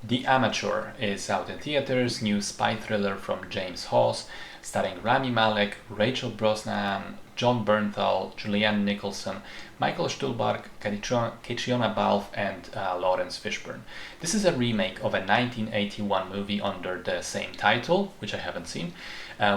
The Amateur is out in theaters, new spy thriller from James Hawes, starring Rami Malek, Rachel Brosnahan, John Bernthal, Julianne Nicholson, Michael Stuhlbarg, Catriona Balfe, and Lawrence Fishburne. This is a remake of a 1981 movie under the same title, which I haven't seen,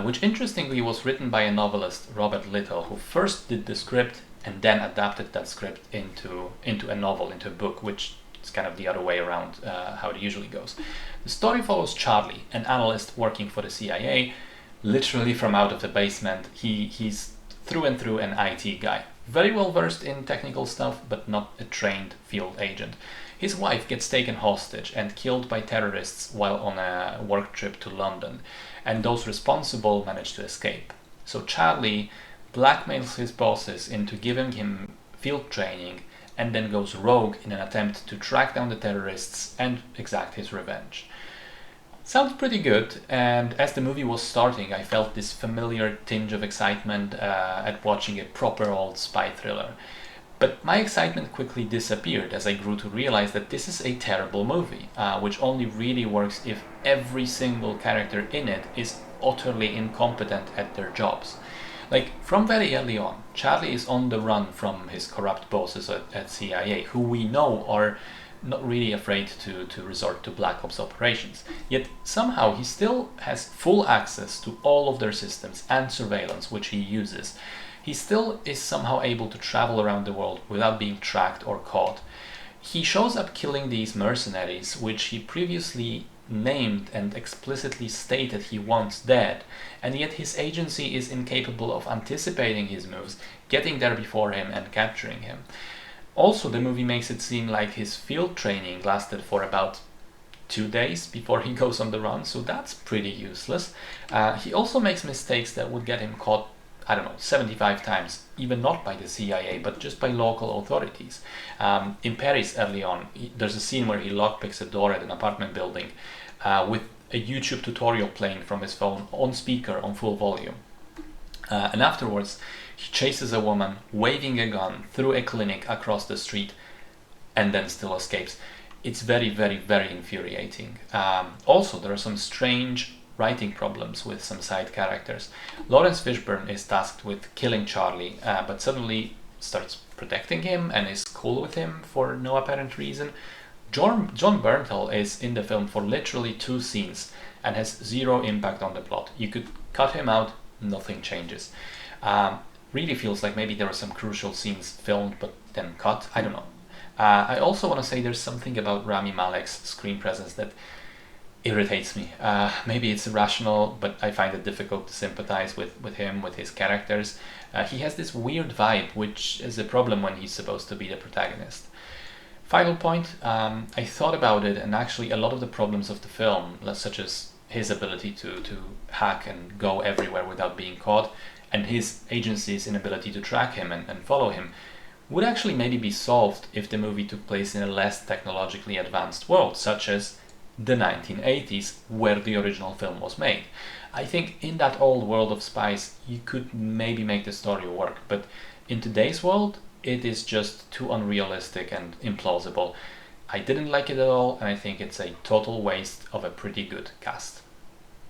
which interestingly was written by a novelist, Robert Little, who first did the script and then adapted that script into a novel, into a book, which is kind of the other way around how it usually goes. The story follows Charlie, an analyst working for the CIA, literally from out of the basement. He's through and through an IT guy. Very well versed in technical stuff, but not a trained field agent. His wife gets taken hostage and killed by terrorists while on a work trip to London, and those responsible manage to escape. So Charlie blackmails his bosses into giving him field training and then goes rogue in an attempt to track down the terrorists and exact his revenge. Sounds pretty good, and as the movie was starting, I felt this familiar tinge of excitement at watching a proper old spy thriller. But my excitement quickly disappeared as I grew to realize that this is a terrible movie, which only really works if every single character in it is utterly incompetent at their jobs. Like, from very early on, Charlie is on the run from his corrupt bosses at CIA, who we know are not really afraid to resort to black ops operations. Yet somehow he still has full access to all of their systems and surveillance, which he uses. He still is somehow able to travel around the world without being tracked or caught. He shows up killing these mercenaries, which he previously named and explicitly stated he wants dead, and yet his agency is incapable of anticipating his moves, getting there before him and capturing him. Also, the movie makes it seem like his field training lasted for about 2 days before he goes on the run, so that's pretty useless. He also makes mistakes that would get him caught, I don't know, 75 times, even not by the CIA, but just by local authorities. In Paris, early on, there's a scene where he lockpicks a door at an apartment building with a YouTube tutorial playing from his phone on speaker on full volume. And afterwards, he chases a woman waving a gun through a clinic across the street and then still escapes. It's very, very, very infuriating. Also, there are some strange writing problems with some side characters. Lawrence Fishburne is tasked with killing Charlie, but suddenly starts protecting him and is cool with him for no apparent reason. John Bernthal is in the film for literally 2 scenes and has zero impact on the plot. You could cut him out, nothing changes. Really feels like maybe there are some crucial scenes filmed but then cut. I don't know. I also want to say there's something about Rami Malek's screen presence that irritates me. Maybe it's irrational, but I find it difficult to sympathize with him, with his characters. He has this weird vibe, which is a problem when he's supposed to be the protagonist. Final point, I thought about it, and actually a lot of the problems of the film, such as his ability to hack and go everywhere without being caught, and his agency's inability to track him and follow him, would actually maybe be solved if the movie took place in a less technologically advanced world, such as the 1980s, where the original film was made. I think in that old world of spies, you could maybe make the story work, but in today's world, it is just too unrealistic and implausible. I didn't like it at all, and I think it's a total waste of a pretty good cast.